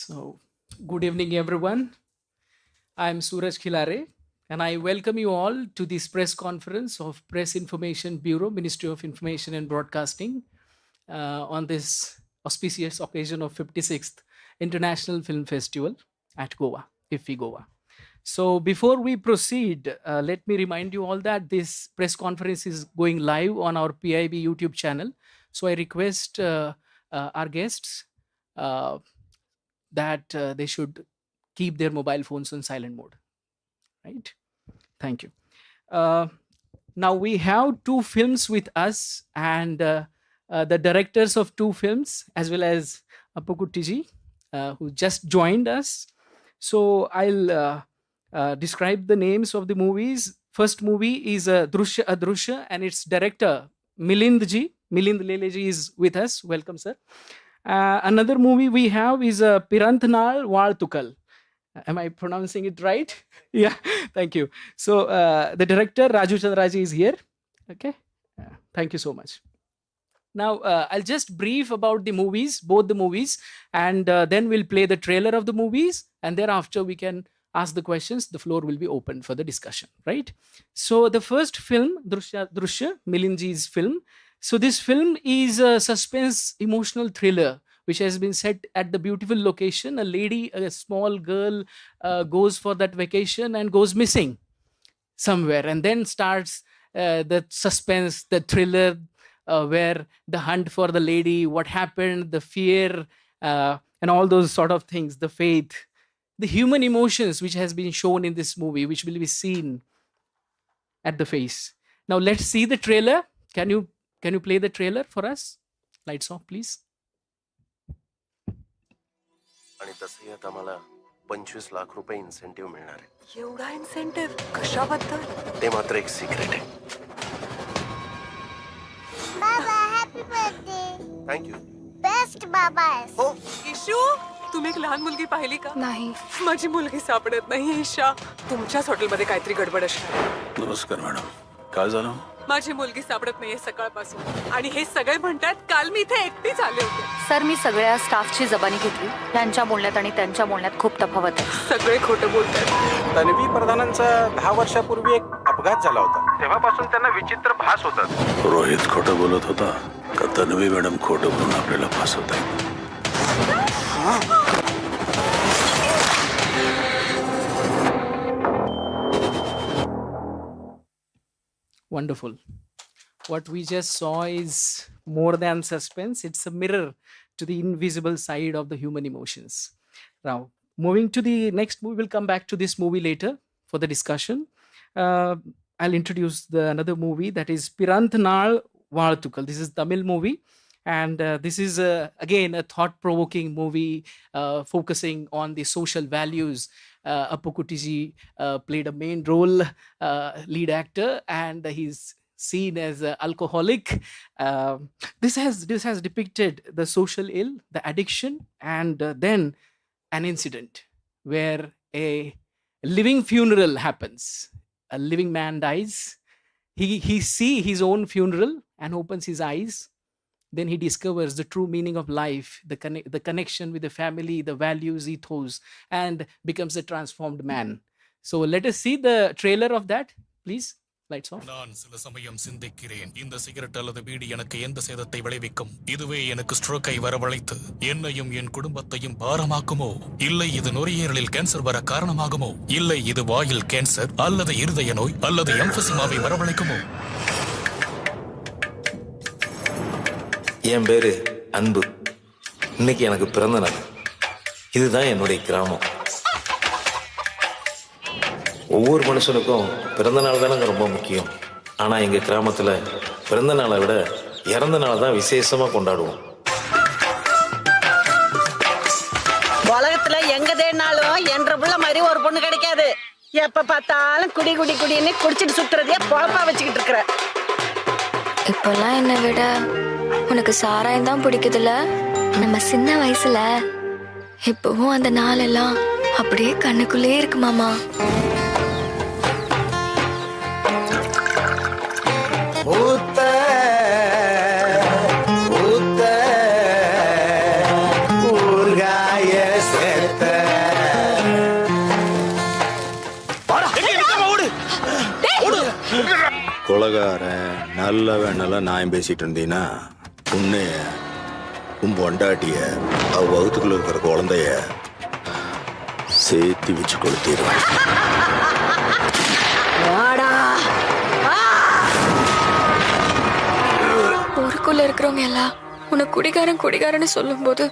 So, good evening, everyone. I'm Suraj Khilare, and I welcome you all to this press conference of Press Information Bureau, Ministry of Information and Broadcasting, on this auspicious occasion of 56th International Film Festival at Goa, IFFI Goa. So, before we proceed, let me remind you all that this press conference is going live on our PIB YouTube channel. So, I request our guests that they should keep their mobile phones on silent mode, right? Thank you. Now we have two films with us, and the directors of two films, as well as Apukutiji, who just joined us. So I'll describe the names of the movies. First movie is Drushya Adrushya, and its director Milindji. Milind Leleji is with us. Welcome, sir. Another movie we have is Piranthanaal Vazhthukal. Am I pronouncing it right? Yeah, thank you. So the director Raju Chandraji is here. Okay, thank you so much. Now I'll just brief about the movies, both the movies, and then we'll play the trailer of the movies, and thereafter we can ask the questions. The floor will be open for the discussion, right? So the first film, Drushya Adrushya, Milindji's film. So this film is a suspense emotional thriller which has been set at the beautiful location. A small girl goes for that vacation and goes missing somewhere, and then starts the suspense, the thriller, where the hunt for the lady, what happened, the fear, and all those sort of things, the faith, the human emotions which has been shown in this movie, which will be seen at the face. Now let's see the trailer. Can you play the trailer for us? Lights off, please. आणि दसऱ्यात आम्हाला 25 लाख रुपये incentive मिळणार आहे. एवढा incentive कशाबद्दल? ते मात्र एक सिक्रेट आहे. बाबा हॅपी बर्थडे. थँक्यू. बेस्ट बाबा आहेस. हो. इशू, तुम्ही एक लहान मुलगी पाहिली का? नाही. माझी मुलगी सापडत नाही. ईशा, तुमच्याच हॉटेलमध्ये काहीतरी गडबड असणार. नमस्कार मॅडम, काय झालं? माझी मुलगी सापडत नाहीये सकाळपासून, आणि हे सगळे म्हणतात काल मी इथे एकटीच आले होते. सर, मी सगळ्या स्टाफची जबानी घेतली. त्यांच्या बोलण्यात आणि त्यांच्या बोलण्यात खूप तफावत आहे. सगळे खोटं बोलतात. तन्वी प्रधानांचा 10 वर्षापूर्वी एक अपघात झाला होता. तेव्हापासून त्यांना विचित्र भास होतात. रोहित खोटं बोलत होता का तन्वी मॅडम खोटं बोलून आपल्याला फासवत आहे? Wonderful. What we just saw is more than suspense. It's a mirror to the invisible side of the human emotions. Now, moving to the next movie, we'll come back to this movie later for the discussion. I'll introduce another movie, that is Piranthanaal Vazhthukal. This is Tamil movie. And this is, again, a thought-provoking movie focusing on the social values. Apukutiji played a main role, lead actor, and he's seen as an alcoholic. This has depicted the social ill, the addiction, and then an incident where a living funeral happens. A living man dies. He sees his own funeral and opens his eyes. Then he discovers the true meaning of life, the connection with the family, the values, ethos, and becomes a transformed man. So let us see the trailer of that, please. Lights off. நான் சில சமயம் சிந்திக்கிறேன், இந்த cigarette அல்லது PT எனக்கு எந்த சேதத்தை விளைவிக்கும்? இதுவே எனக்கு ஸ்ட்ரோக்கை வரவழைத்து என்னையும் என் குடும்பத்தையும் பாரமாக்குமோ? இல்லை இது நுரையீரலில் கேன்சர் வர காரணமாகுமோ? இல்லை இது வாயில் கேன்சர் அல்லது இருதய நோய் அல்லது எம்பசிமாவை வரவழைக்குமோ? என் பேரு அன்பு. இன்னைக்கு எனக்கு பிறந்த நாள். இதுதான் என்னுடைய கிராமம். ஒவ்வொரு மனுஷனுக்கும் பிறந்த நாள் தானங்க ரொம்ப முக்கியம். ஆனா எங்க கிராமத்துல பிறந்த நாளை விட இறந்த நாள் தான் விசேஷமா கொண்டாடுவோம். உலகத்துல எங்க தேடினாலும் என்ற புள்ள மாதிரி ஒரு பொண்ணு கிடைக்காது. எப்ப பார்த்தாலும் குடி குடி குடின்னு குடிச்சிட்டு சுத்துறதையே பொழப்பா வச்சுக்கிட்டு இருக்கிற. இப்பெல்லாம் என்னை விட உனக்கு சாராயம் தான் பிடிக்குதுல்ல? நம்ம சின்ன வயசுல இப்பவும் அந்த நாளெல்லாம் அப்படியே கண்ணுக்குள்ளே இருக்கு மாமா. ஊர்காய கொலகாரன் நல்லவனெல்லாம் நியாயம் பேசிட்டு இருந்தீங்கன்னா உன்னைய உன் பொண்டாட்டிய அவ வகுத்துக்குள்ள இருக்கிற குழந்தைய சேர்த்து வச்சு கொளுத்திடுவேன். ஊருக்குள்ள இருக்கிறவங்க எல்லாம் உன்னை குடிகாரன்னு சொல்லும்போது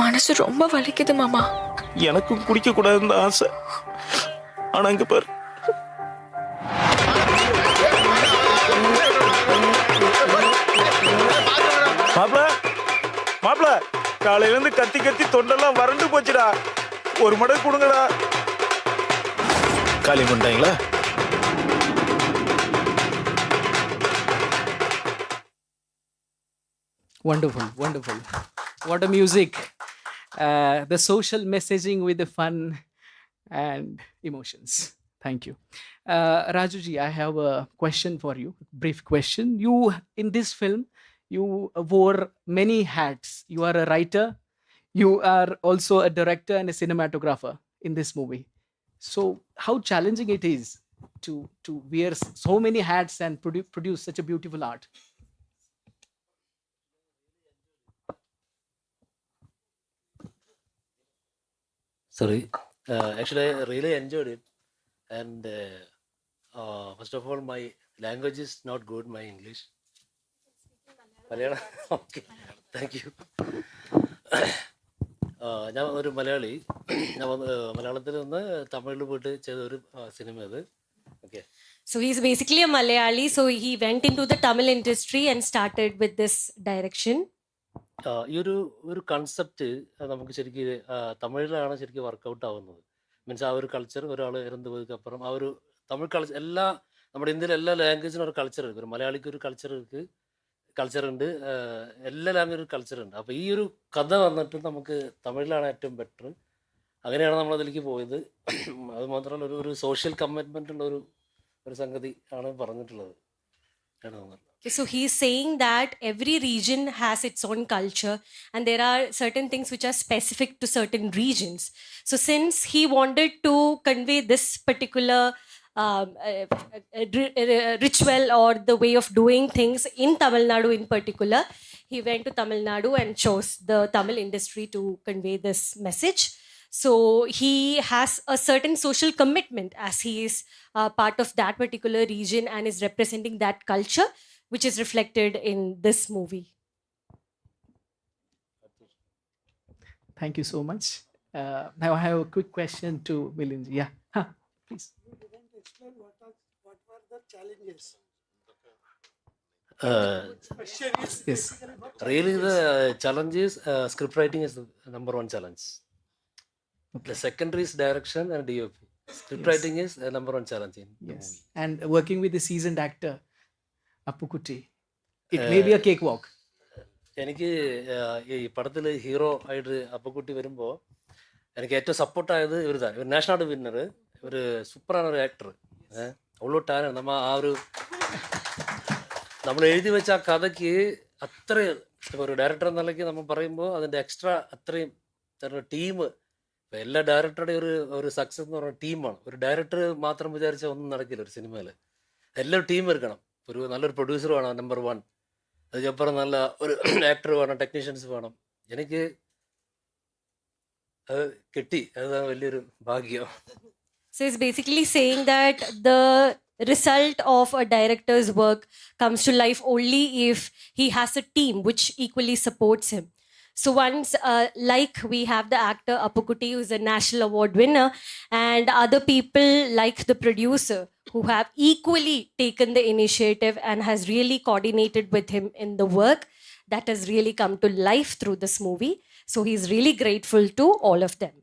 மனசு ரொம்ப வலிக்குது மாமா. எனக்கும் குடிக்க கூடாதுன்னு ஆசை. ஆனா இங்க பாரு, மாப்பிள காலையில இருந்து கத்தி கத்தி தொண்டெல்லாம் வறண்டு போச்சுடா. ஒரு மடங்கு கொடுங்கடா. காலி பண்ணிட்டாங்களா? Wonderful, wonderful. What a music. The social messaging with the fun and emotions. Thank you. Rajuji, I have a question for you, brief question. You, in this film, you wore many hats. You are a writer, you are also a director and a cinematographer in this movie. So how challenging it is to wear so many hats and produce such a beautiful art? Sorry. Actually, I really enjoyed it. And first of all, my language is not good, my English. Malayalam? Okay. Thank you. ഞാൻ ഒരു മലയാളി. ഞാൻ മലയാളത്തിൽ നിന്ന് തമിഴിൽ പോയിട്ട് ചെയ്ത ഒരു cinema അത്. Okay. So he's basically a Malayali. So he went into the Tamil industry and started with this direction. ഈ ഒരു കൺസെപ്റ്റ് നമുക്ക് ശരിക്കും തമിഴിലാണ് ശരിക്കും വർക്കൗട്ട് ആവുന്നത്. മീൻസ് ആ ഒരു കൾച്ചർ ഒരാൾ ഇറந்து പോയதுக்கு அப்புறம் ആ ഒരു തമിഴ് കൾച്ചർ എല്ലാ നമ്മുടെ ഇന്ത്യയിലെ എല്ലാ ലാംഗ്വേജിനും ഒരു കൾച്ചർ ഇருக்கு. ഒരു മലയാളിക്ക് ഒരു കൾച്ചറുണ്ട്. എല്ലാ ലാംഗ്വേജും ഒരു കൾച്ചറുണ്ട്. അപ്പോൾ ഈ ഒരു കഥ വന്നിട്ട് നമുക്ക് തമിഴിലാണ് ഏറ്റവും ബെറ്റർ. അങ്ങനെയാണ് നമ്മളതിലേക്ക് പോയത്. അത് മാത്രമല്ല ഒരു സോഷ്യൽ കമ്മിറ്റ്മെൻ്റ് ഉള്ള ഒരു സംഗതി ആണ് പറഞ്ഞിട്ടുള്ളത്. Okay, so he's saying that every region has its own culture and there are certain things which are specific to certain regions. So since he wanted to convey this particular ritual or the way of doing things in Tamil Nadu in particular, he went to Tamil Nadu and chose the Tamil industry to convey this message. So he has a certain social commitment as he is part of that particular region and is representing that culture, which is reflected in this movie. Thank you so much. Now I have a quick question to Milinji. Yeah, please. You didn't explain what were the challenges. Yes. Really, the challenge is script writing is the number one challenge. Okay. The secondary is direction and DOP. Script writing is number one challenge in the movie. And working with the seasoned actor, Appukutti, it may be a cakewalk. എനിക്ക് ഈ പടത്തിൽ hero ആയിട്ട് അപ്പക്കുട്ടി വരുമ്പോൾ എനിക്ക് ഏറ്റവും സപ്പോർട്ടായത് ഇവരുതാണ്. ഇവർ national award winner, ഇവർ സൂപ്പറാണ് ഒരു ആക്ടർ. അவ்வளோ ടാലൻ്റ്. നമ്മൾ എഴുതി വെച്ച ആ കഥയ്ക്ക് അത്രയും ഒരു ഡയറക്ടർ എന്നുള്ളക്ക് നമ്മൾ പറയുമ്പോൾ അതിൻ്റെ എക്സ്ട്രാ അത്രയും ടീം. ഇപ്പം എല്ലാ ഡയറക്ടറുടെയും ഒരു സക്സസ് എന്ന് പറഞ്ഞ ടീമാണ്. ഒരു ഡയറക്ടർ മാത്രം വിചാരിച്ചാൽ ഒന്നും നടക്കില്ല ഒരു സിനിമയിൽ. എല്ലാവരും ടീം എടുക്കണം. ഒരു നല്ലൊരു പ്രൊഡ്യൂസർ വേണം, നമ്പർ 1. അതിനപ്പുറം നല്ല ഒരു ആക്ടർ വേണം, ടെക്നീഷ്യൻസ് വേണം. എനിക്ക് അത് കിട്ടി. അതാണ് വലിയൊരു ഭാഗ്യം. So it's basically saying that the result of a director's work comes to life only if he has a team which equally supports him. So once, like we have the actor Appukutti, who's a national award winner, and other people like the producer who have equally taken the initiative and has really coordinated with him in the work that has really come to life through this movie. So he's really grateful to all of them.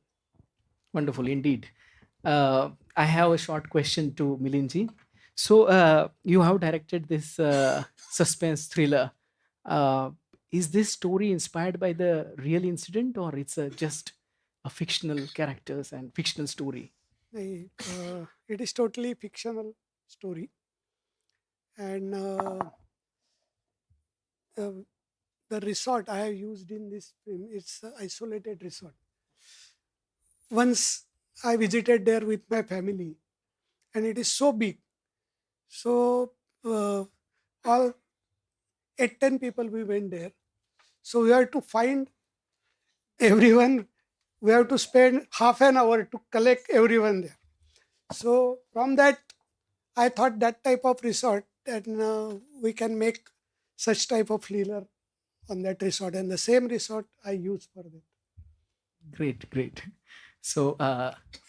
Wonderful indeed. I have a short question to Milinji. So you have directed this suspense thriller. Is this story inspired by the real incident or it's just a fictional characters and fictional story? It is totally fictional story, and the resort I have used in this film, it's an isolated resort. Once I visited there with my family, and it is so big. So all 8-10 people we went there. So we have to find everyone. We have to spend half an hour to collect everyone there. So from that, I thought that type of resort, and we can make such type of thriller on that resort, and the same resort I use for that. Great, great. So,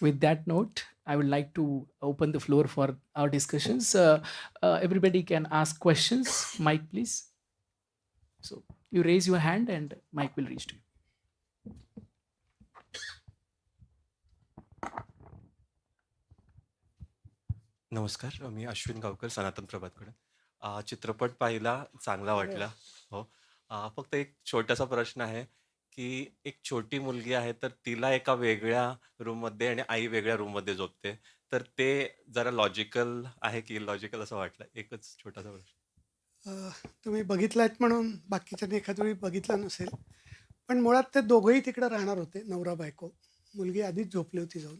with that note, I would like to open the floor for our discussions. Everybody can ask questions. Mike, please. So, you raise your hand and Mike will reach to you. नमस्कार, मी अश्विन गावकर, सनातन प्रभातकडे. चित्रपट पाहिला, चांगला वाटला. हो. फक्त एक छोटासा प्रश्न आहे, की एक छोटी मुलगी आहे, तर तिला एका वेगळ्या रूममध्ये आणि आई वेगळ्या रूममध्ये झोपते. तर ते जरा लॉजिकल आहे की इलॉजिकल असं वाटलं? एकच छोटासा प्रश्न. तुम्ही बघितलात म्हणून बाकीच्याने एखाद वेळी बघितलं नसेल, पण मुळात ते दोघंही तिकडं राहणार होते, नवरा बायको. मुलगी आधीच झोपली होती जाऊन,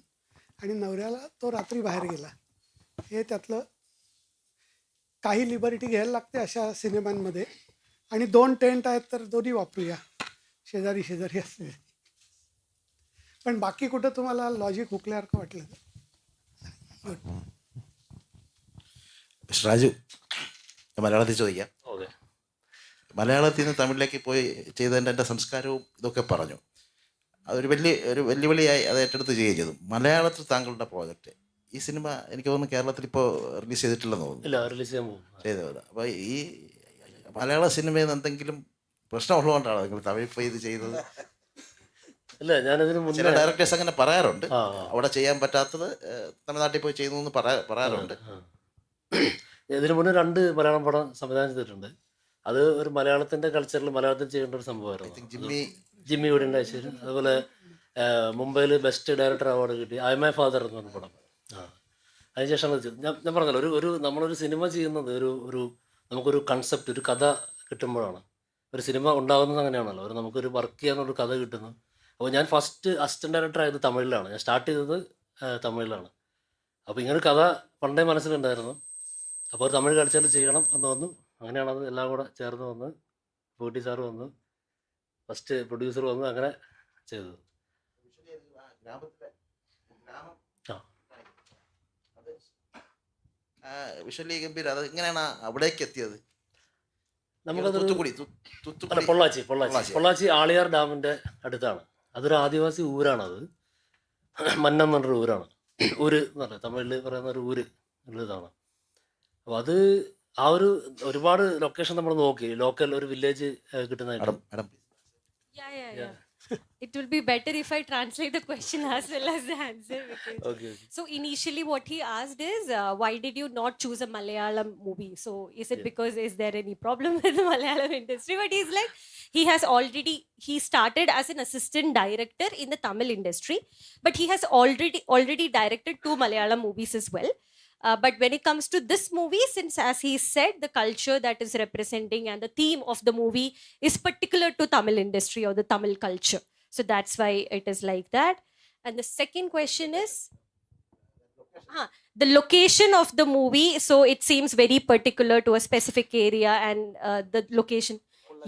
आणि नवऱ्याला तो रात्री बाहेर गेला. हे त्यातलं काही लिबर्टी घ्यायला लागते अशा सिनेमांमध्ये. आणि 2 टेंट आहेत तर दोन्ही वापरूया, शेजारी शेजारी असले. पण बाकी कुठं तुम्हाला लॉजिक हुकल्यासारखं वाटलं? രാജു, മലയാളത്തിൽ ചോദിക്കാം. ഓക്കെ. മലയാളത്തിൽ നിന്ന് തമിഴിലേക്ക് പോയി ചെയ്തതിൻ്റെ എൻ്റെ സംസ്കാരവും ഇതൊക്കെ പറഞ്ഞു. അതൊരു വെല്ലുവിളിയായി അത് ഏറ്റെടുത്ത് ചെയ്യുകയും ചെയ്തു. മലയാളത്തിൽ താങ്കളുടെ പ്രോജക്റ്റ്, ഈ സിനിമ എനിക്ക് തോന്നുന്നു കേരളത്തിൽ ഇപ്പോൾ റിലീസ് ചെയ്തിട്ടില്ലെന്ന് തോന്നുന്നു. ഇല്ല, റിലീസ് ചെയ്യാൻ പോകും. ചെയ്തത്. അപ്പോൾ ഈ മലയാള സിനിമയിൽ നിന്ന് എന്തെങ്കിലും പ്രശ്നമുള്ളതുകൊണ്ടാണോ നിങ്ങൾ തമിഴ് പോയി ഇത് ചെയ്തത്? ഇല്ല, ഞാനതിന് മുന്നേ ചില ഡയറക്ടേഴ്സ് അങ്ങനെ പറയാറുണ്ട്, അവിടെ ചെയ്യാൻ പറ്റാത്തത് തമിഴ്നാട്ടിൽ പോയി ചെയ്തു എന്ന് പറയാറുണ്ട്. ഇതിനു മുന്നേ 2 മലയാളം പടം സംവിധാനം ചെയ്തിട്ടുണ്ട്. അത് ഒരു മലയാളത്തിൻ്റെ കൾച്ചറിൽ മലയാളത്തിൽ ചെയ്യേണ്ട ഒരു സംഭവമായിരുന്നു. ജിമ്മി വീടിൻ്റെ ഐശ്വര്യം. അതുപോലെ മുംബൈയിൽ ബെസ്റ്റ് ഡയറക്ടർ അവാർഡ് കിട്ടി ഐ മൈ ഫാദർ എന്ന് പറഞ്ഞ പടം. അതിനുശേഷം ഞാൻ പറഞ്ഞല്ലോ, ഒരു നമ്മളൊരു സിനിമ ചെയ്യുന്നത് ഒരു നമുക്കൊരു കൺസെപ്റ്റ്, ഒരു കഥ കിട്ടുമ്പോഴാണ്. ഒരു സിനിമ ഉണ്ടാകുന്നത് അങ്ങനെയാണല്ലോ. നമുക്കൊരു വർക്ക് ചെയ്യാനൊരു കഥ കിട്ടുന്നു. അപ്പോൾ ഞാൻ ഫസ്റ്റ് അസിസ്റ്റൻറ്റ് ഡയറക്ടർ ആയത് തമിഴിലാണ്. ഞാൻ സ്റ്റാർട്ട് ചെയ്തത് തമിഴിലാണ്. അപ്പോൾ ഇങ്ങനെ കഥ പണ്ടേ മനസ്സിലുണ്ടായിരുന്നു. അപ്പോൾ തമിഴ് കൾച്ചറിൽ ചെയ്യണം എന്ന് വന്നു. അങ്ങനെയാണ് അത് എല്ലാം കൂടെ ചേർന്ന് വന്ന് പൂട്ടി സാറ് വന്നു, ഫസ്റ്റ് പ്രൊഡ്യൂസർ വന്നു, അങ്ങനെ ചെയ്തത്. വിഷ്വലി ഗംഭീര. അത് എങ്ങനെയാണ് അവിടേക്ക് എത്തിയത്? നമുക്കത് പൊള്ളാച്ചി ആളിയാർ ഡാമിൻ്റെ അടുത്താണ്. അതൊരു ആദിവാസി ഊരാണത്. മന്നം എന്ന് പറഞ്ഞൊരു ഊരാണ്. ഊര് എന്ന് പറഞ്ഞാൽ തമിഴിൽ പറയുന്ന ഒരു ഊര് ഉള്ളതാണ്. അപ്പോൾ അത് ഒരുപാട് ലൊക്കേഷൻ നമ്മൾ നോക്കി, ലോക്കൽ ഒരു village കിട്ടുന്നതായിട്ട്. It will be better if I translate the question as well as the answer. Okay. So initially what he asked is, why did you not choose a Malayalam movie? So is it because is there any problem with the Malayalam industry? But he's like, he started as an assistant director in the Tamil industry, but he has already directed 2 Malayalam movies as well. But when it comes to this movie, since as he said, the culture that is representing and the theme of the movie is particular to Tamil industry or the Tamil culture. So that's why it is like that. And the second question is, the location of the movie. So it seems very particular to a specific area, and the location.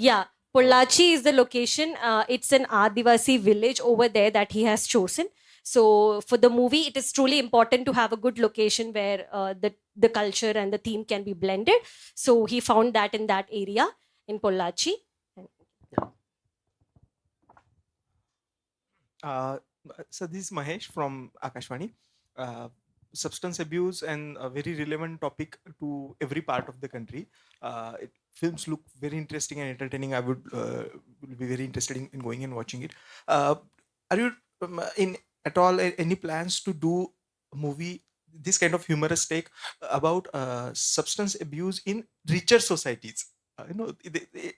Yeah, Pollachi is the location. It's an Adivasi village over there that he has chosen. So for the movie, it is truly important to have a good location where the culture and the theme can be blended. So he found that in that area in Pollachi. So this is Mahesh from Akashvani. Substance abuse and a very relevant topic to every part of the country. Films look very interesting and entertaining. I will be very interested in going and watching it. Are you in at all any plans to do a movie, this kind of humorous take about substance abuse in richer societies?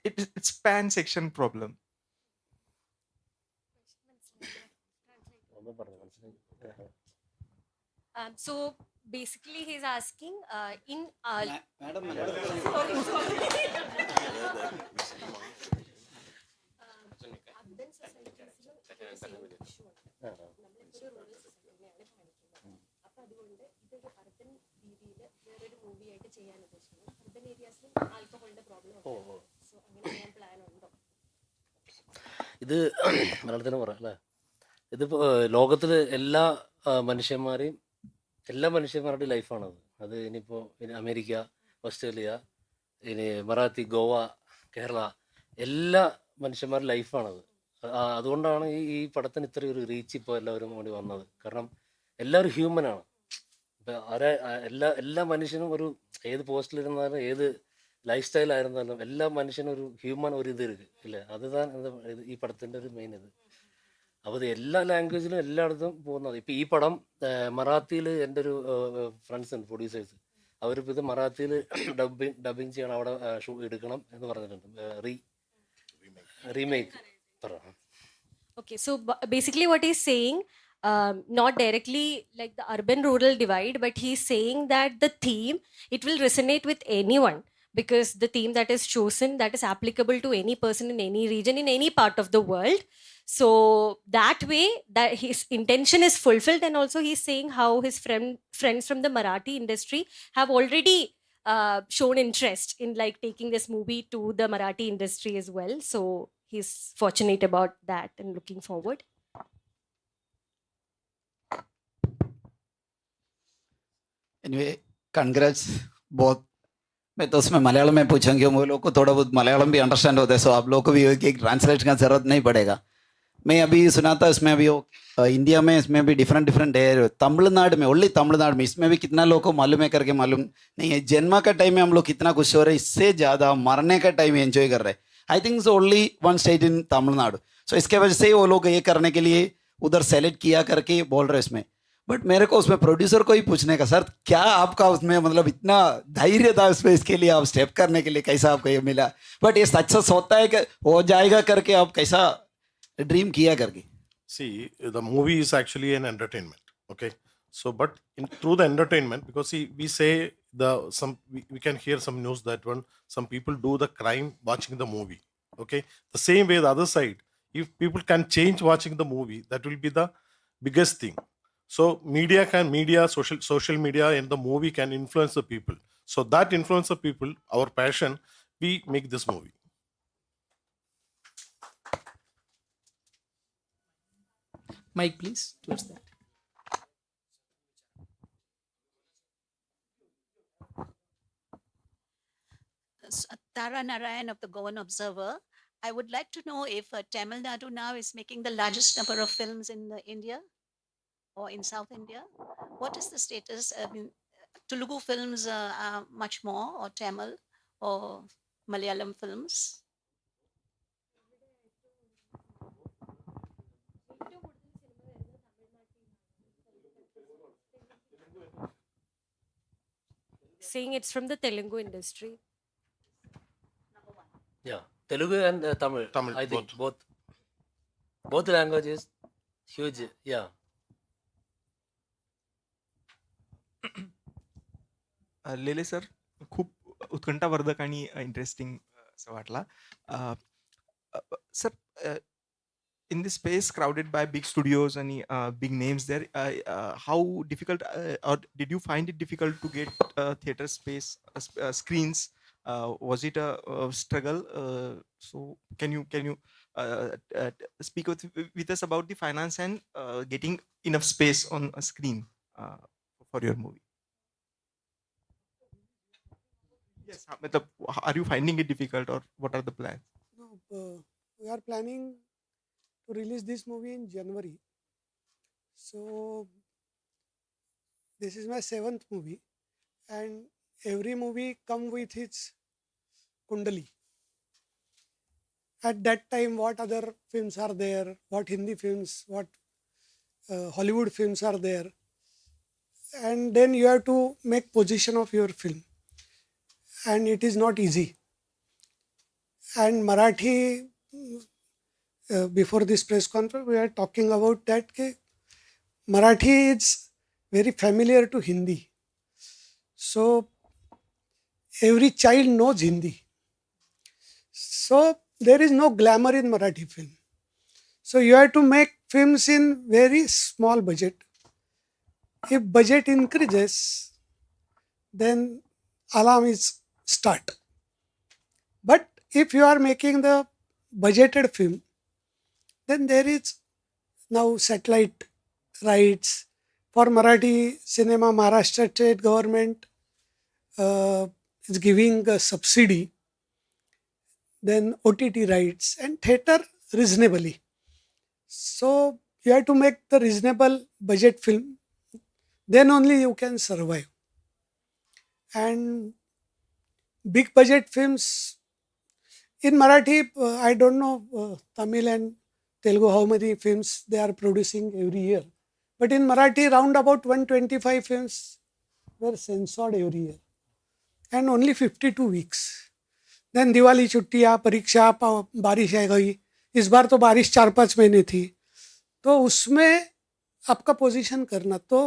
It's pan-section problem. So basically he's asking in Madam. അതുകൊണ്ട് ഇതൊരു urban രീതിയിൽ വേറൊരു മൂവിയായിട്ട് ചെയ്യാൻ ഉദ്ദേശിക്കുന്നു. Urban ഇത് മലയാളത്തിന് പറയാം അല്ലേ? ഇതിപ്പോൾ ലോകത്തിൽ എല്ലാ മനുഷ്യന്മാരുടെയും ലൈഫാണത്. അത് ഇനിയിപ്പോൾ അമേരിക്ക, ഓസ്ട്രേലിയ, ഇനി മറാത്തി, ഗോവ, കേരള, എല്ലാ മനുഷ്യന്മാരുടെ ലൈഫാണത്. അതുകൊണ്ടാണ് ഈ പടത്തിന് ഇത്രയും ഒരു റീച്ച് ഇപ്പോൾ എല്ലാവരും കൂടി വന്നത്. കാരണം എല്ലാവരും ഹ്യൂമനാണ്. ഇപ്പം എല്ലാ മനുഷ്യനും ഒരു ഏത് പോസ്റ്റിലിരുന്നാലും ഏത് ലൈഫ് സ്റ്റൈലായിരുന്നാലും എല്ലാ മനുഷ്യനും ഒരു ഹ്യൂമൻ ഒരു ഇത് ഇருக்கு ഇല്ലേ? അതുതാണ് ഈ പടത്തിൻ്റെ ഒരു മെയിൻ ഇത്. അപ്പോൾ ഇത് എല്ലാ ലാംഗ്വേജിലും എല്ലായിടത്തും പോകുന്നത്. ഇപ്പോൾ ഈ പടം മറാത്തിയിൽ എൻ്റെ ഒരു ഫ്രണ്ട്സ് ഉണ്ട്, പ്രൊഡ്യൂസേഴ്സ്. അവരിപ്പോൾ ഇത് മറാത്തിയിൽ ഡബിങ് ചെയ്യണം, അവിടെ എടുക്കണം എന്ന് പറഞ്ഞിട്ടുണ്ട്. റീമേക്ക് പറയാം. Okay, so basically what he's saying, not directly like the urban-rural divide, but he's saying that the theme, it will resonate with anyone, because the theme that is chosen, that is applicable to any person in any region, in any part of the world. So that way, that his intention is fulfilled, and also he's saying how his friends from the Marathi industry have already shown interest in like taking this movie to the Marathi industry as well. So he's fortunate about that and looking forward. Anyway, congrats both. मैं तो उसमें मलयालम में पूछूंगी, वो लोग को थोड़ा बहुत मलयालम भी अंडरस्टैंड होता है, सो आप लोग को भी एक ट्रांसलेशन का जरूरत नहीं पड़ेगा. मैं अभी सुना था इसमें अभी इंडिया में इसमें भी डिफरेंट है. तमिलनाडु में, ओनली तमिलनाडु में, इसमें भी कितना लोगों को मालूम है करके मालूम नहीं है. जन्म का टाइम में हम लोग कितना खुश हो रहे हैं, इससे ज़्यादा मरने का टाइम एंजॉय कर रहे हैं. I think so only one state in Tamil Nadu. सो इसके वजह से वो लोग ये करने के लिए उधर सेलेक्ट किया करके बोल रहे इसमें. बट मेरे को उसमें प्रोड्यूसर को ही पूछने का, सर क्या आपका उसमें मतलब इतना धैर्य था उसमें, इसके लिए आप स्टेप करने के लिए कैसा आपको ये मिला? बट ये सक्सेस होता है कि हो जाएगा करके आप कैसा ड्रीम किया करके? See, the movie is actually an entertainment. Okay, so but through the entertainment, because see, we say we can hear some news that some people do the crime watching the movie. Okay, the same way the other side, if people can change watching the movie, that will be the biggest thing. So social media and the movie can influence the people. So that influence the people, our passion, we make this movie. Mike, please, towards that. Tara Narayan of the Goan Observer. I would like to know if Tamil Nadu now is making the largest number of films in India or in South India. What is the status? I mean, Telugu films are much more, or Tamil or Malayalam films? Saying it's from the Telugu industry. Yeah, Telugu and Tamil. I think both languages huge. Yeah. लेले sir, खूप उत्कंठावर्धक आणि interesting असं वाटला. Sir, in this space crowded by big studios and big names there, how difficult or did you find it difficult to get theater space, screens? Was it a struggle? So can you speak with us about the finance and getting enough space on a screen for your movie? Yes, are you finding it difficult, or what are the plans? No, we are planning to release this movie in January. So this is my 7th movie, and every movie come with its kundali. At that time, what other films are there, what Hindi films, what Hollywood films are there, and then you have to make position of your film, and it is not easy. And Marathi, before this press conference, we are talking about that Marathi is very familiar to Hindi. So every child knows Hindi. So there is no glamour in Marathi film. So you have to make films in very small budget. If budget increases, then alarm is start. But if you are making the budgeted film, then there is now satellite rights for Marathi cinema. Maharashtra state government is giving a subsidy, then OTT rights and theater reasonably. So you have to make the reasonable budget film, then only you can survive. And big budget films in Marathi, I don't know Tamil and Telugu how many films they are producing every year. But in Marathi, round about 125 films were censored every year. And only 52 weeks. Then Diwali छुट्टियाँ, परीक्षा, बारिश आ गई. इस बार तो बारिश 4-5 महीने थी. तो उसमें आपका पोजीशन करना, तो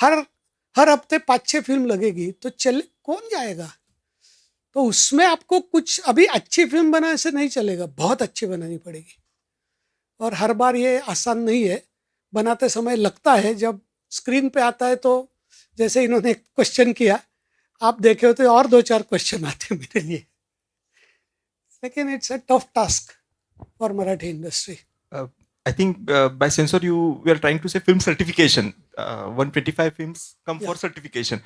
हर हफ्ते 5-6 फिल्म लगेगी, तो चल कौन जाएगा? तो उसमें आपको कुछ अभी अच्छी फिल्म बनाने से नहीं चलेगा, बहुत अच्छी बनानी पड़ेगी. और हर बार ये आसान नहीं है. बनाते समय लगता है, जब स्क्रीन पे आता है तो जैसे इन्होंने क्वेश्चन किया, आप देखे हो तो और 2-4 क्वेश्चन आते हैं मेरे लिए. लेकिन it's a tough task for Marathi industry. I think by censor we are trying to say film certification. 125 films come for certification.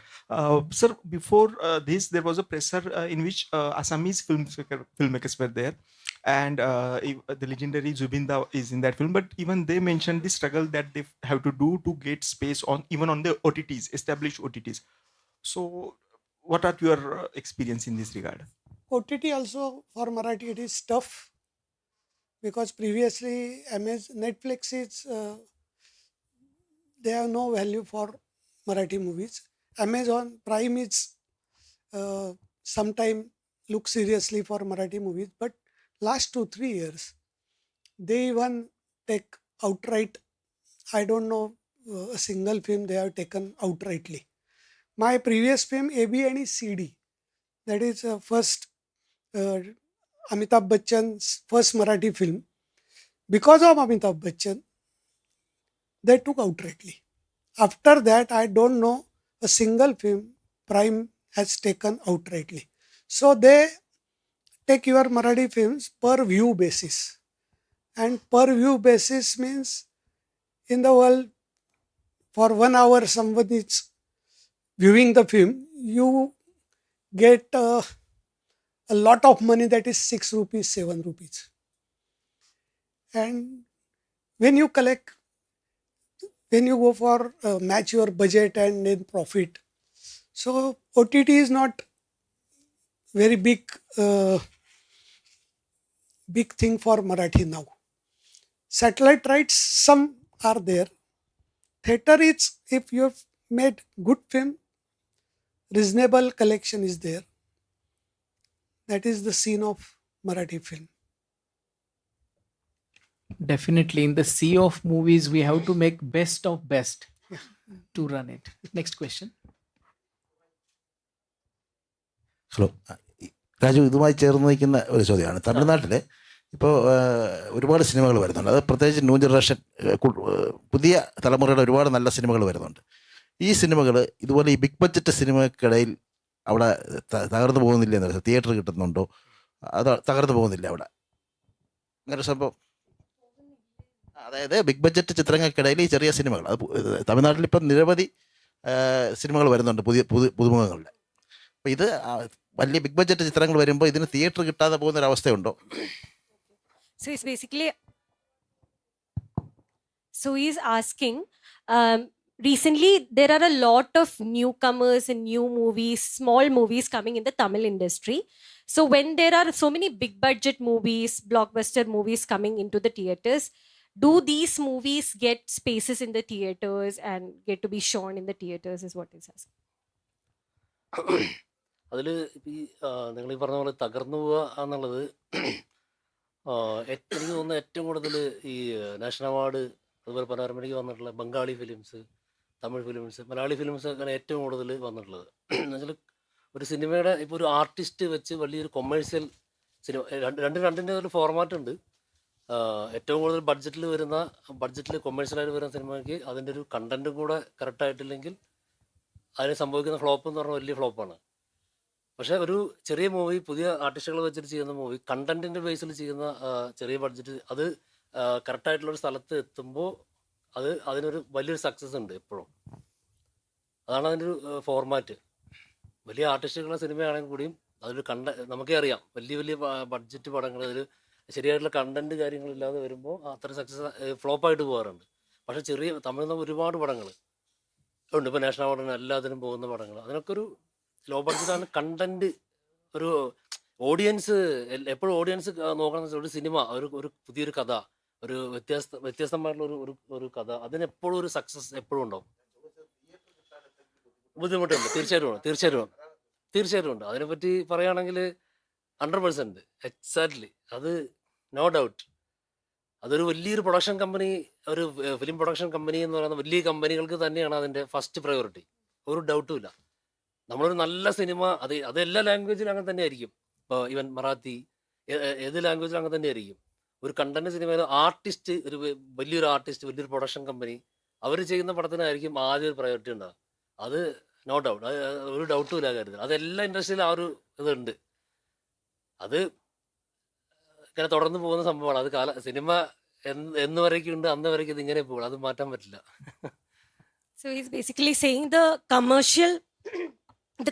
Sir, before this, there was a presser in which Assamese filmmakers were there, and the legendary Zubinda is in that film. But even they mentioned the struggle that they have to do to get space on even on the OTTs, established OTTs. So, what are your experience in this regard? OTT also for Marathi it is tough. Because previously Netflix is they have no value for Marathi movies. Amazon Prime is sometime look seriously for Marathi movies, but last 2-3 years they even take outright. I don't know a single film they have taken outrightly. My previous film AB and CD, that is first Amitabh Bachchan's first Marathi film. Because of Amitabh Bachchan, they took outrightly. After that, I don't know a single film Prime has taken outrightly. So they take your Marathi films per view basis. And per view basis means in the world, for 1 hour somebody is viewing the film, you get a lot of money, that is 6 rupees, 7 rupees. And when you go for match your budget and then profit, so OTT is not very big thing for Marathi now. Satellite rights, some are there. Theater is, if you have made good film, reasonable collection is there. That is the scene of Marathi film. Definitely, in the sea of movies, we have to make best of best to run it. Next question. Hello Raju, ഇതുമായി ചേർന്ന് നിൽക്കുന്ന ഒരു ചോദ്യമാണ്. തമിഴ്നാട്ടിൽ ഇപ്പോൾ ഒരുപാട് സിനിമകൾ വരുന്നുണ്ട്. അത് പ്രത്യേകിച്ച് ന്യൂ ജനറേഷൻ പുതിയ തലമുറയുടെ ഒരുപാട് നല്ല സിനിമകൾ വരുന്നുണ്ട്. ഈ സിനിമകൾ ഇതുപോലെ ഈ ബിഗ് ബഡ്ജറ്റ് സിനിമയ്ക്കിടയിൽ അവിടെ തകർന്നു പോകുന്നില്ല എന്ന് പറയുന്നത്, തിയേറ്റർ കിട്ടുന്നുണ്ടോ, അത് തകർന്നു പോകുന്നില്ല അവിടെ, അങ്ങനെ സംഭവം? അതായത് ബിഗ് ബഡ്ജറ്റ് ചിത്രങ്ങൾക്കിടയിൽ ഈ ചെറിയ സിനിമകൾ, അത് തമിഴ്നാട്ടിൽ ഇപ്പം നിരവധി സിനിമകൾ വരുന്നുണ്ട് പുതുമുഖങ്ങളുടെ. അപ്പം ഇത് വലിയ ബിഗ് ബഡ്ജറ്റ് ചിത്രങ്ങൾ വരുമ്പോൾ ഇതിന് തിയേറ്റർ കിട്ടാതെ പോകുന്ന ഒരു അവസ്ഥയുണ്ടോ? So it's basically, so he's asking, recently there are a lot of newcomers and new movies, small movies coming in the Tamil industry. So when there are so many big budget movies, blockbuster movies coming into the theaters, do these movies get spaces in the theaters and get to be shown in the theaters is what he's asking. അതിൽ ഈ നിങ്ങൾ ഈ പറഞ്ഞ പോലെ തകർന്നു പോവുക എന്നുള്ളത് എനിക്ക് തോന്നുന്നു ഏറ്റവും കൂടുതൽ ഈ നാഷണൽ അവാർഡ് അതുപോലെ പനോരമയ്ക്ക് വന്നിട്ടുള്ള Bengali films, Tamil films, Malayali films അങ്ങനെ ഏറ്റവും കൂടുതൽ വന്നിട്ടുള്ളത്. എന്നുവെച്ചാൽ ഒരു സിനിമയുടെ ഇപ്പോൾ ഒരു ആർട്ടിസ്റ്റ് വെച്ച് വലിയൊരു കൊമേഴ്സ്യൽ സിനിമ, രണ്ടിൻ്റെ ഒരു ഫോർമാറ്റ് ഉണ്ട്. ഏറ്റവും കൂടുതൽ ബഡ്ജറ്റിൽ കൊമേഴ്സ്യലായിട്ട് വരുന്ന സിനിമയ്ക്ക് അതിൻ്റെ ഒരു കണ്ടൻറ്റും കൂടെ കറക്റ്റായിട്ടില്ലെങ്കിൽ അതിന് സംഭവിക്കുന്ന ഫ്ലോപ്പ് എന്ന് പറഞ്ഞാൽ വലിയ ഫ്ലോപ്പാണ്. പക്ഷെ ഒരു ചെറിയ മൂവി, പുതിയ ആർട്ടിസ്റ്റുകൾ വെച്ചിട്ട് ചെയ്യുന്ന മൂവി, കണ്ടന്റിന്റെ ബേസിൽ ചെയ്യുന്ന ചെറിയ ബഡ്ജറ്റ്, അത് കറക്റ്റായിട്ടുള്ളൊരു സ്ഥലത്ത് എത്തുമ്പോൾ അതിനൊരു വലിയൊരു സക്സസ് ഉണ്ട് എപ്പോഴും. അതാണ് അതിൻ്റെ ഒരു ഫോർമാറ്റ്. വലിയ ആർട്ടിസ്റ്റുകളുടെ സിനിമയാണെങ്കിൽ കൂടിയും അതൊരു നമുക്കേ അറിയാം, വലിയ വലിയ ബഡ്ജറ്റ് പടങ്ങൾ അതിൽ ശരിയായിട്ടുള്ള കണ്ടന്റ് കാര്യങ്ങളില്ലാതെ വരുമ്പോൾ അത്ര സക്സസ് ഫ്ലോപ്പായിട്ട് പോകാറുണ്ട്. പക്ഷെ ചെറിയ തമിഴ്നാട് ഒരുപാട് പടങ്ങൾ ഉണ്ട്, ഇപ്പോൾ നാഷണൽ അവാർഡിന് എല്ലാത്തിനും പോകുന്ന പടങ്ങൾ, അതിനൊക്കെ ഒരു ലോ ബഡ്ജറ്റാണ്. കണ്ടന്റ് ഒരു ഓഡിയൻസ് എപ്പോഴും ഓഡിയൻസ് നോക്കണം. ഒരു സിനിമ ഒരു പുതിയൊരു കഥ, ഒരു വ്യത്യസ്തമായിട്ടുള്ള ഒരു കഥ, അതിനെപ്പോഴും ഒരു സക്സസ് എപ്പോഴും ഉണ്ടാവും. ബുദ്ധിമുട്ടുണ്ട്, തീർച്ചയായിട്ടും ഉണ്ട്. അതിനെപ്പറ്റി പറയുകയാണെങ്കിൽ 100% എക്സാക്ട്ലി, അത് നോ ഡൗട്ട്. അതൊരു വലിയൊരു പ്രൊഡക്ഷൻ കമ്പനി, ഒരു ഫിലിം പ്രൊഡക്ഷൻ കമ്പനി എന്ന് പറയുന്ന വലിയ കമ്പനികൾക്ക് തന്നെയാണ് അതിൻ്റെ ഫസ്റ്റ് പ്രയോറിറ്റി, ഒരു ഡൗട്ടും ഇല്ല. നമ്മളൊരു നല്ല സിനിമ, അത് എല്ലാ ലാംഗ്വേജിലും അങ്ങനെ തന്നെ ആയിരിക്കും. ഇപ്പോൾ ഈവൻ മറാത്തി, ഏത് ലാംഗ്വേജിലും അങ്ങനെ തന്നെ ആയിരിക്കും. ഒരു കണ്ടന്റ് സിനിമയിൽ ആർട്ടിസ്റ്റ്, വലിയൊരു ആർട്ടിസ്റ്റ്, വലിയൊരു പ്രൊഡക്ഷൻ കമ്പനി, അവർ ചെയ്യുന്ന പടത്തിനായിരിക്കും ആദ്യം ഒരു പ്രയോറിറ്റി ഉണ്ടാകുക. അത് നോ ഡൗട്ട്, അത് ഒരു ഡൗട്ടും ഇല്ല കാര്യത്തിൽ. അത് എല്ലാ ഇൻഡസ്ട്രിയിലും ആ ഒരു ഇതുണ്ട്. അത് ഇങ്ങനെ തുടർന്ന് പോകുന്ന സംഭവമാണ്. അത് സിനിമ എന്ന് വരയ്ക്കും ഉണ്ട്, അന്ന് വരയ്ക്കും ഇത് ഇങ്ങനെ പോകും, അത് മാറ്റാൻ പറ്റില്ല. So he's basically saying the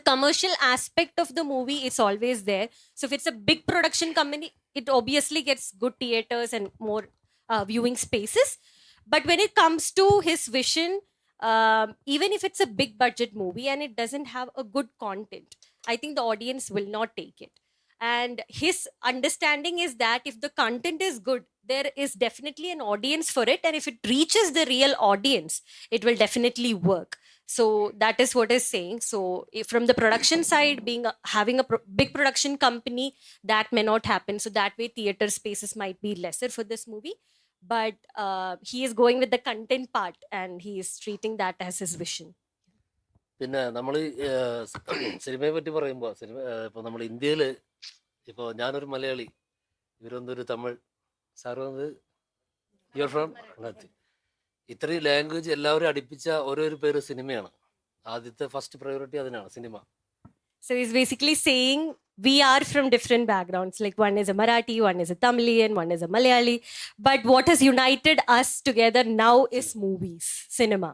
commercial aspect of the movie is always there. So if it's a big production company, it obviously gets good theaters and more viewing spaces. But when it comes to his vision, even if it's a big budget movie and it doesn't have a good content, I think the audience will not take it. And his understanding is that if the content is good, there is definitely an audience for it, and if it reaches the real audience, it will definitely work. So that is what he's saying. So from the production side, having a big production company, that may not happen. So that way theater spaces might be lesser for this movie. But he is going with the content part, and he is treating that as his vision. പിന്നെ നമ്മൾ സിനിമയെ പറ്റി പറയുമ്പോൾ ഇപ്പോൾ നമ്മൾ ഇന്ത്യയിൽ, ഇപ്പോൾ ഞാനൊരു മലയാളി, ഇവരൊന്നൊരു തമിഴ്, സാർ വന്നത് യുവർ ഫ്രം മറാത്തി, ഇത്രയും ലാംഗ്വേജ് എല്ലാവരും അടുപ്പിച്ച ഓരോരു പേര് സിനിമയാണ്. ആദ്യത്തെ ഫസ്റ്റ് പ്രയോറിറ്റി അതിനാണ്, cinema. So he's basically saying we are from different backgrounds. Like one is a Marathi, one is a Tamilian, one is a Malayali. But what has united us together now is movies, cinema.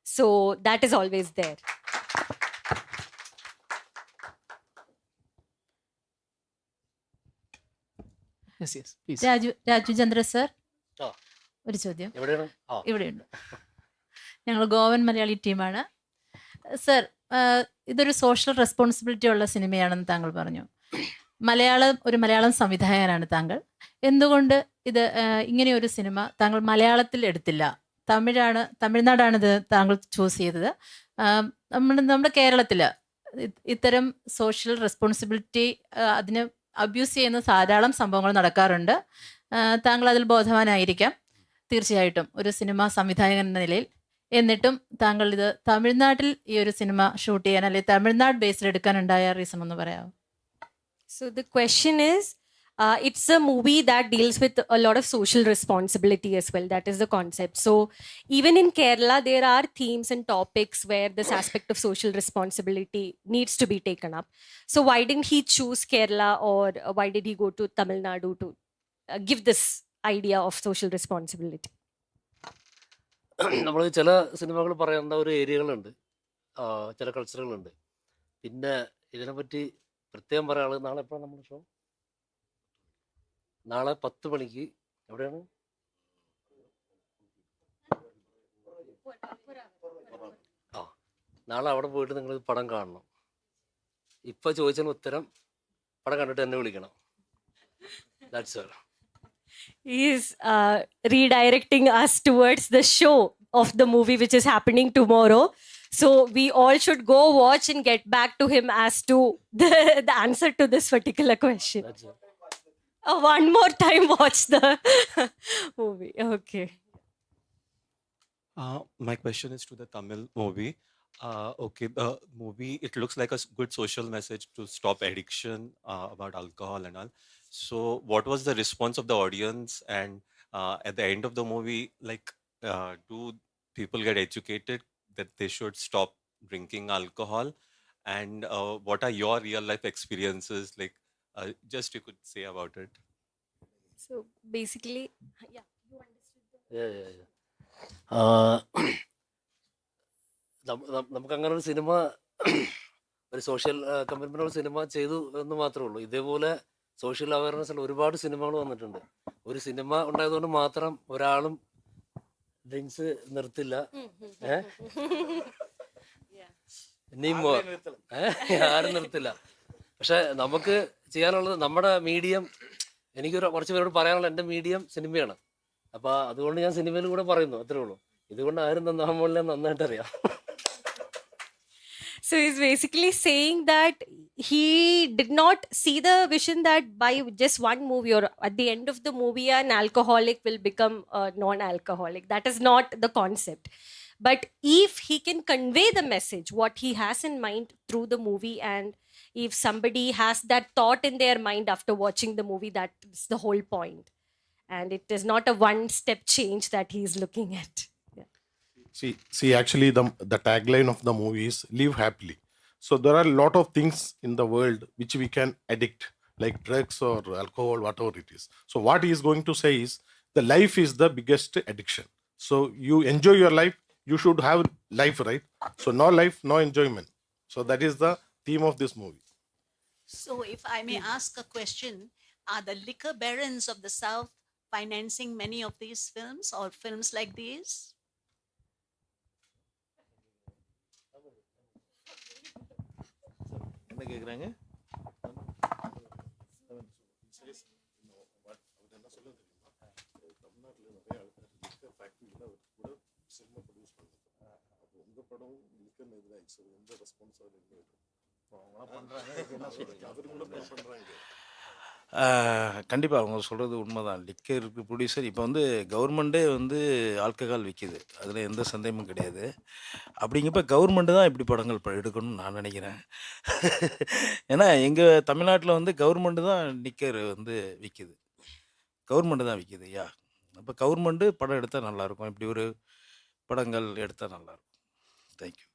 So that is always there. Yes, please. Raju Chandra sir, ആ, ഒരു ചോദ്യം എവിടെയാണ്? ഇവിടെയുണ്ട്. ഞങ്ങൾ ഗോവൻ മലയാളി ടീമാണ്. Sir, ഇതൊരു social responsibility ഉള്ള സിനിമയാണെന്ന് താങ്കൾ പറഞ്ഞു. ഒരു മലയാളം സംവിധായകനാണ് താങ്കൾ. എന്തുകൊണ്ട് ഇത് ഇങ്ങനെയൊരു സിനിമ താങ്കൾ മലയാളത്തിൽ എടുത്തില്ല? തമിഴ്നാടാണ് ഇത് താങ്കൾ ചൂസ് ചെയ്തത്. നമ്മുടെ കേരളത്തിൽ ഇത്തരം സോഷ്യൽ റെസ്പോൺസിബിലിറ്റി അതിന് അബ്യൂസ് ചെയ്യുന്ന ധാരാളം സംഭവങ്ങൾ നടക്കാറുണ്ട്. താങ്കൾ അതിൽ ബോധവാനായിരിക്കാം തീർച്ചയായിട്ടും, ഒരു സിനിമാ സംവിധായകൻ എന്ന നിലയിൽ. എന്നിട്ടും താങ്കൾ ഇത് തമിഴ്നാട്ടിൽ ഈ ഒരു സിനിമ ഷൂട്ട് ചെയ്യാൻ, അല്ലെങ്കിൽ തമിഴ്നാട് ബേസിൽ എടുക്കാനുണ്ടായ റീസൺ ഒന്ന് പറയാമോ? So the question is, it's a movie that deals with a lot of social responsibility as well. That is the concept. So even in Kerala, there are themes and topics where this aspect of social responsibility needs to be taken up. So why didn't he choose Kerala, or why did he go to Tamil Nadu to give this idea of social responsibility? നമ്മൾ ചില സിനിമകൾ പറയുന്ന ഒരു ഏരിയകളുണ്ട്, ചില കൾച്ചറുകളുണ്ട്. പിന്നെ ഇതിനെപ്പറ്റി പ്രത്യേകം പറയാനുള്ളത്, നാളെ എപ്പോഴാണ് നമ്മുടെ ഷോ? നാളെ 10 മണിക്ക് എവിടെയാണ്? നാളെ അവിടെ പോയിട്ട് നിങ്ങൾ പടം കാണണം. ഇപ്പൊ ചോദിച്ചതിന് ഉത്തരം പടം കണ്ടിട്ട് എന്നെ വിളിക്കണം. That's all. He is redirecting us towards the show of the movie which is happening tomorrow. So we all should go watch and get back to him as to the answer to this particular question. One more time watch the movie. Okay. My question is to the Tamil movie. Okay, the movie, it looks like a good social message to stop addiction about alcohol and all. So what was the response of the audience? And at the end of the movie, like, do people get educated that they should stop drinking alcohol? And what are your real life experiences? Like, just you could say about it. So basically, yeah, you understood. Yeah, yeah, yeah. നമുക്ക് അങ്ങനെ ഒരു cinema ഒരു social commitment cinema ചെയ്തു എന്ന് മാത്രമേ ഉള്ളൂ. ഇതേപോലെ social അവയർനെസ്സിൽ ഒരുപാട് സിനിമകൾ വന്നിട്ടുണ്ട്. ഒരു സിനിമ ഉണ്ടായതുകൊണ്ട് മാത്രം ഒരാളും ഡ്രിങ്ക്സ് നിർത്തില്ല. ഇനിയും ആരും നിർത്തില്ല. പക്ഷെ നമുക്ക് ചെയ്യാനുള്ളത് നമ്മുടെ മീഡിയം, എനിക്കൊരു കുറച്ച് പേരോട് പറയാനുള്ള എൻ്റെ മീഡിയം സിനിമയാണ്. അപ്പോൾ അതുകൊണ്ട് ഞാൻ സിനിമയിൽ കൂടെ പറയുന്നു, അത്രേ ഉള്ളൂ. ഇതുകൊണ്ട് ആരും നന്നാകുമ്പോൾ നന്നായിട്ട് അറിയാം. So he's basically saying that he did not see the vision that by just one movie or at the end of the movie an alcoholic will become a non-alcoholic. That is not the concept. But if he can convey the message, what he has in mind through the movie, and if somebody has that thought in their mind after watching the movie, that is the whole point. And it is not a one-step change that he is looking at. See, actually, the tagline of the movie is "Live happily." So there are a lot of things in the world which we can addict, like drugs or alcohol, whatever it is. So what he is going to say is, the life is the biggest addiction. So you enjoy your life, you should have life, right? So no life, no enjoyment. So that is the theme of this movie. So if I may ask a question, are the liquor barons of the South financing many of these films or films like these? என்ன கேட்குறாங்க? கண்டிப்பாக அவங்க சொல்கிறது உண்மைதான். Liquor producer இப்போ வந்து கவர்மெண்ட்டே வந்து ஆல்கஹால் விற்கிது, அதில் எந்த சந்தேகமும் கிடையாது. அப்படிங்கப்ப கவர்மெண்ட்டு தான் இப்படி படங்கள் எடுக்கணும்னு நான் நினைக்கிறேன். ஏன்னா எங்கள் தமிழ்நாட்டில் வந்து கவர்மெண்ட்டு தான் லிக்கர் வந்து விற்கிது, கவர்மெண்ட்டு தான் விற்கிது. யா, அப்போ கவர்மெண்ட்டு படம் எடுத்தால் நல்லாயிருக்கும், இப்படி ஒரு படங்கள் எடுத்தால் நல்லாயிருக்கும். Thank you.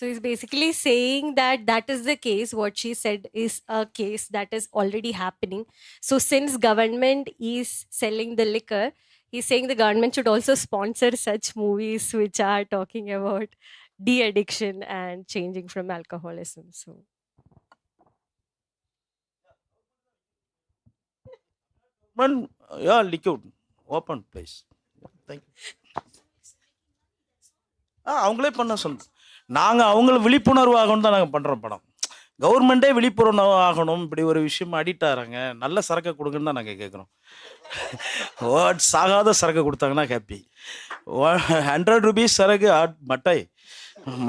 So he's basically saying that that is the case. What she said is a case that is already happening. So since government is selling the liquor, he's saying the government should also sponsor such movies which are talking about de-addiction and changing from alcoholism. So yeah, liquid open place. Thank you. அவங்களே பண்ண சொல்லுங்கள். நாங்கள் அவங்கள விழிப்புணர்வு ஆகணும் தான் நாங்கள் பண்ணுறோம் படம். கவர்மெண்ட்டே விழிப்புணர்வு ஆகணும், இப்படி ஒரு விஷயம் அடிக்ட் ஆகிறாங்க, நல்ல சரக்கை கொடுங்கன்னு தான் நாங்கள் கேட்குறோம். சாகாத சரக்கு கொடுத்தாங்கன்னா ஹாப்பி. 100 rupees சரக்கு மட்டை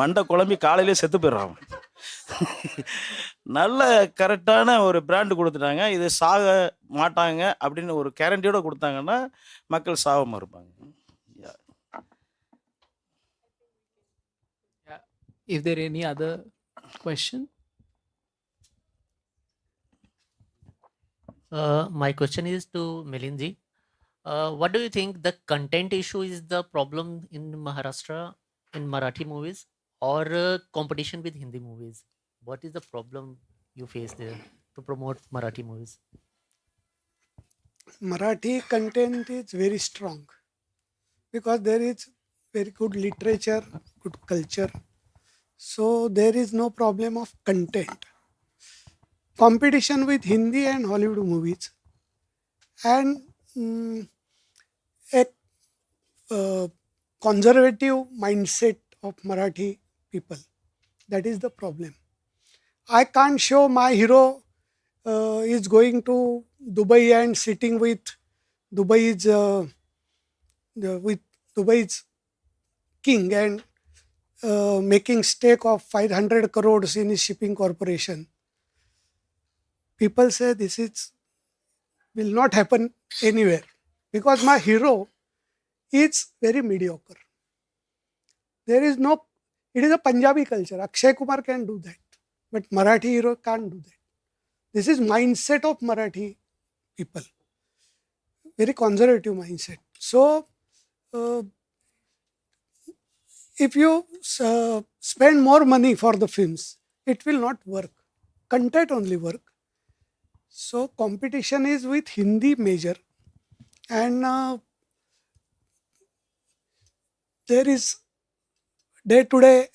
மண்டை குழம்பி காலையிலே செத்து போயிடுறாங்க. நல்ல கரெக்டான ஒரு பிராண்டு கொடுத்துட்டாங்க, இது சாக மாட்டாங்க அப்படின்னு ஒரு கேரண்டியோடு கொடுத்தாங்கன்னா மக்கள் சாகாமல் இருப்பாங்க. Is there any other question? My question is to Milinji. What do you think the content issue is the problem in Maharashtra in Marathi movies, or competition with Hindi movies? What is the problem you face there to promote Marathi movies? Marathi content is very strong because there is very good literature, good culture. So there is no problem of content. Competition with Hindi and Hollywood movies and a conservative mindset of Marathi people. That is the problem. I can't show my hero is going to Dubai and sitting with Dubai's king and making stake of 500 crores in his shipping corporation. People say this will not happen anywhere because my hero is very mediocre. There is no, it is a Punjabi culture. Akshay Kumar can do that, but Marathi hero can't do that. This is mindset of Marathi people, very conservative mindset. So if you spend more money for the films, it will not work. Content only work. So competition is with Hindi major, and there is day to day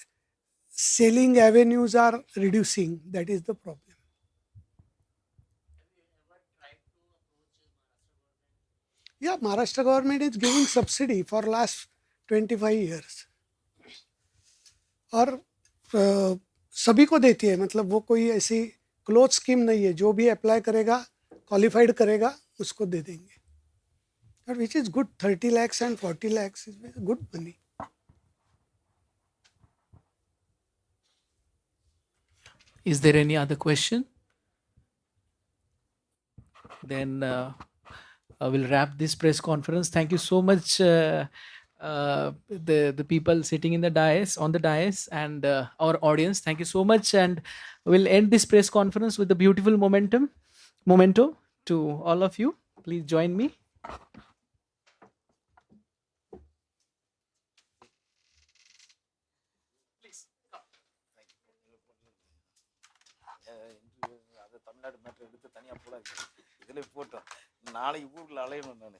selling avenues are reducing. That is the problem. Yeah, Maharashtra government is giving subsidy for last 25 years. और सभी को देती है, मतलब वो कोई ऐसी close scheme नहीं है, जो भी अप्लाई करेगा क्वालिफाइड करेगा उसको दे देंगे, और which is good. 30 lakhs and 40 lakhs is good money. Is there any other question? Then I will wrap this press conference. Thank you so much, the people sitting in the dais, on the dais, and our audience. Thank you so much, and we'll end this press conference with a beautiful memento to all of you. Please join me. அது Tamil Nadu matter எடுத்து தனியாக போடாது, இதில் போட்டோம். நாளைக்கு ஊருக்குள்ள அலையணும் நான்.